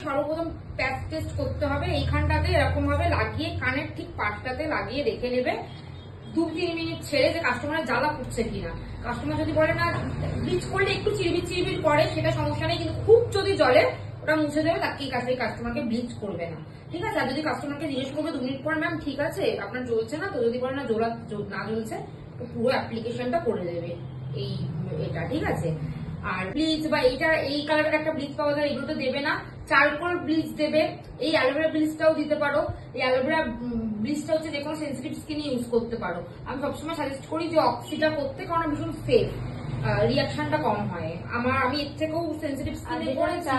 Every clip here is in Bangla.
সর্বপ্রথম প্যাচ টেস্ট করতে হবে। এইখানটাতে এরকম ভাবে লাগিয়ে কানের ঠিক পাশটাতে লাগিয়ে রেখে নেবে 2-3 মিনিট ছেড়ে, যে কাস্টমারের জ্বালা করছে কিনা। কাস্টমার যদি বলে না ব্লিচ করলে একটু চিরবির চিরবির করে, সেটা সমস্যা নেই, কিন্তু খুব যদি জ্বলে ওটা মুছে দেবে, তাকে কাস্টমারকে ব্লিচ করবে না, ঠিক আছে। আর যদি কাস্টমারকে জিজ্ঞেস করবে 2 মিনিট পর, ম্যাম ঠিক আছে আপনার জ্বলছে না তো, যদি বলে না না জ্বলছে তো পুরো অ্যাপ্লিকেশনটা করে দেবে এটা, ঠিক আছে। আর ব্লিচ বা এই কালারের একটা ব্লিচ পাওয়া যায়, এগুলো তো দেবে না। চারকোল ব্লিচ দেবে, এই অ্যালোভেরা ব্লিচটাও দিতে পারো। এই অ্যালোভেরা ব্লিচটা হচ্ছে যে কোনো সেন্সিটিভ স্কিনে ইউজ করতে পারো। আমি সবসময় সাজেস্ট করি যে অক্সিটা করতে, কারণ ভীষণ সেফ, রিয়াকশনটা কম হয়। আমি এর থেকেও সেন্সিটিভ স্কিনে করেছি।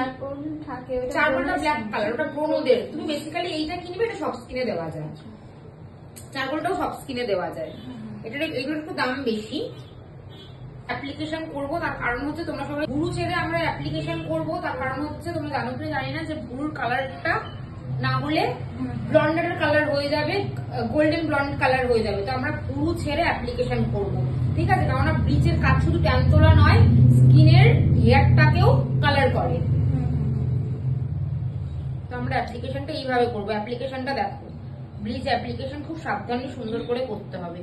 চারকোলটা ব্ল্যাক কালার, ওটা ব্রোনোদের। তুমি বেসিক্যালি এইটা কিনবে, এটা সব স্কিনে দেওয়া যায়। চারকোলটাও সব স্কিনে দেওয়া যায়। এগুলোর একটু দাম বেশি। অ্যাপ্লিকেশন করবো তার কারণ হচ্ছে, তোমরা সবাই ব্লু ছেড়ে আমরা অ্যাপ্লিকেশন করবো, তার কারণ হচ্ছে তোমরা জানো কি জানি না যে ব্লুর কালারটা না হলে ব্লন্ডের কালার হয়ে যাবে, গোল্ডেন ব্লন্ড কালার হয়ে যাবে। তো আমরা ব্লু ছেড়ে অ্যাপ্লিকেশন করবো, ঠিক আছে। কারণ ব্লিচের কাজ শুধু ট্যান তোলা নয়, স্কিনের হেয়ারটাকেও কালার করে। তো আমরা অ্যাপ্লিকেশনটা এইভাবে করবো। অ্যাপ্লিকেশনটা দেখো, ব্লিচ অ্যাপ্লিকেশন খুব সাবধানে সুন্দর করে করতে হবে,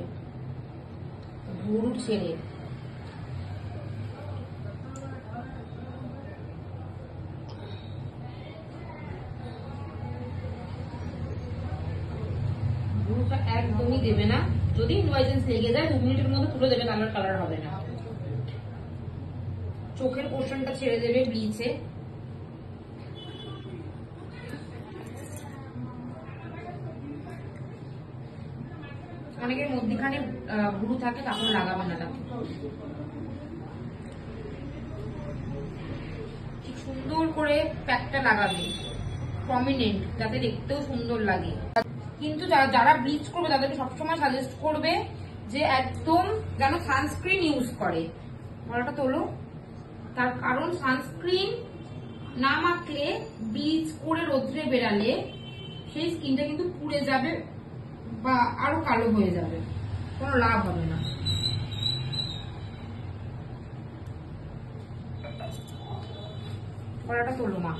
ব্লু ছেড়ে। ব্লুটা একদমই দেবে না, যদি ইনভাইজেন্স লেগে যায় 2 মিনিটের মধ্যে তুলে দেবে, কালার হবে না। চোখের পোর্শনটা ছেড়ে দেবে ব্লিচে। অনেকের মধ্যখানে ব্লু থাকে, তখন লাগাবে না, তাকে ঠিক সুন্দর করে প্যাকটা লাগাবে, প্রমিনেন্ট, যাতে দেখতেও সুন্দর লাগে। কিন্তু যারা ব্লিচ করবে তাদেরকে সবসময় সাজেস্ট করবে যে একদম যেন সানস্ক্রিন ইউজ করে। গলাটা তোলো। তার কারণ সানস্ক্রিন না মাখলে, ব্লিচ করে রোদ্রে বেরালে সেই স্কিনটা কিন্তু পুড়ে যাবে বা আরো কালো হয়ে যাবে, কোনো লাভ হবে না। গলাটা তোলো মা।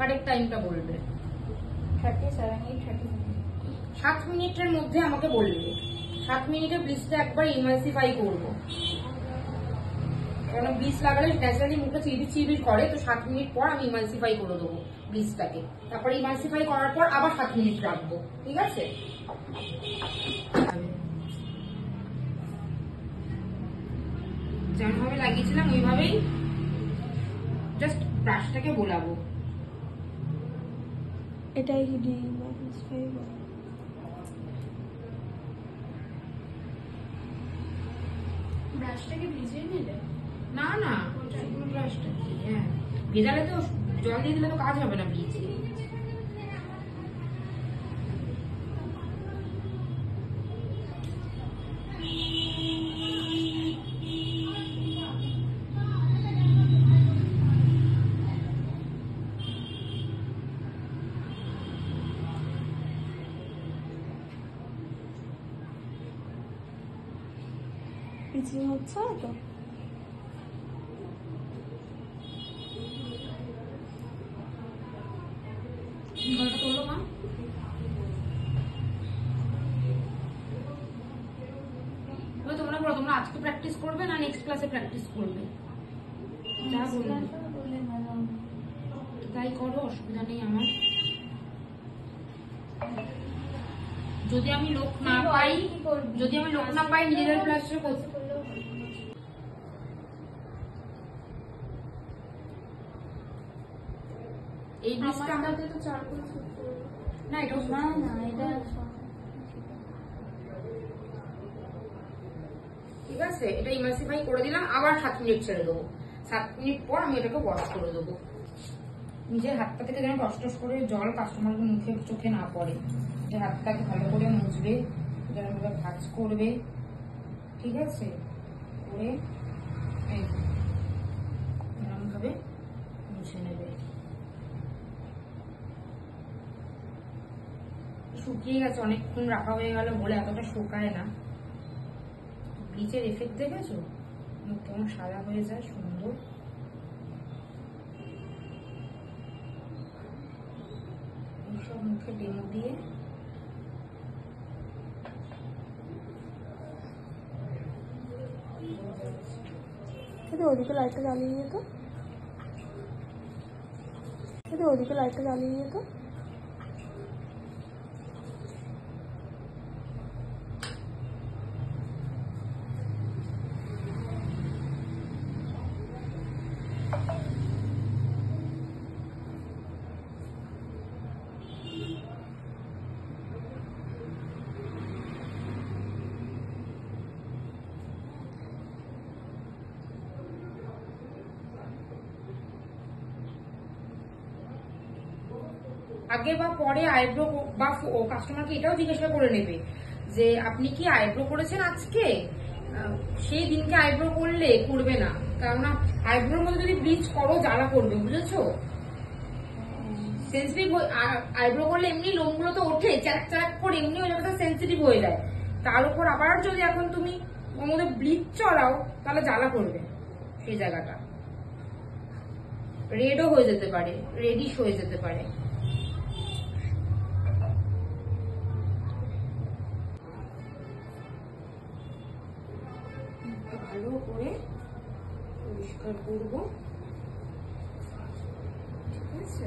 কারেক্ট টাইমটা বলবে। 7 মিনিটের মধ্যে আমাকে বলবে। 7 মিনিটে ব্লিচটা একবার ইমালসিফাই করবো, কারণ ব্লিচ লাগালে ন্যাচারালি মুখটা চিরবির চিরবির করে। তো 7 মিনিট পর আমি ইমালসিফাই করে দেবো ব্লিচটাকে। তারপরে ইমালসিফাই করার পর আবার 7 মিনিট রাখবো, ঠিক আছে। যেমনভাবে লাগিয়েছিলাম ওইভাবেই জাস্ট ব্রাশটাকে বোলাবো। এটাই ব্রাশটাকে ভিজিয়ে নিলে না না, ব্রাশটা কি, হ্যাঁ ভেজালে তো জল দিয়ে দিলে তো কাজ হবে না ব্লিচে। পিচিং হচ্ছে তো, তোলো মা। তোমরা আজকে প্র্যাকটিস করবে না নেক্সট ক্লাসে প্র্যাকটিস করবে? যা বলবে তাই করো, অসুবিধা নেই আমার। যদি আমি লোক না পাই নিজেদের প্লাস্টার করতে। এই ব্লিচটা আমাদের তো চারকোল না, এটা না এটা ঠিক আছে, এটা ইমালসিফাই করে দিলাম, আবার 7 মিনিট ছেড়ে দেবো। 7 মিনিট পর আমি এটাকে ওয়াশ করে দেবো। নিজের হাতটা থেকে যেন টস টস করে জল কাস্টমারের মুখে চোখে না পড়ে। যে হাতটাকে ভালো করে মুছবে, যেন ভাঁজ করবে, ঠিক আছে, করে এরকম ভাবে মুছে নেবে। শুকিয়ে গেছে, অনেকক্ষণ রাখা হয়ে গেল বলে এতটা শুকায় না। ব্লিচের এফেক্ট দেখেছো, মুখ কেমন সাদা হয়ে যায়, সুন্দর। এইসব মুখে ডেমো দিয়ে ওদিকে লাইটটা জ্বালিয়ে নিয়ে তো, ওদিকে লাইটটা জ্বালিয়ে নিয়ে তো। আগে বা পরে আইব্রো বা কাস্টমারকে এটাও জিজ্ঞাসা করে নেবে যে আপনি কি আইব্রো করেছেন আজকে, সেই দিনকে আইব্রো করবে না, কেননা আইব্রোর মধ্যে যদি ব্লিচ করো জ্বালা করবে, বুঝেছো। সেন্সিটিভ আইব্রো করলে এমনি লোমগুলো তো ওঠে চ্যাক চ্যাক করে, এমনি ওই জায়গাটা সেন্সিটিভ হয়ে যায়, তার উপর আবার যদি এখন তুমি ওর মধ্যে ব্লিচ চড়াও তাহলে জ্বালা করবে, সেই জায়গাটা রেডও হয়ে যেতে পারে, রেডিশ হয়ে যেতে পারে। ভালো করে পরিষ্কার করবো, ঠিক আছে।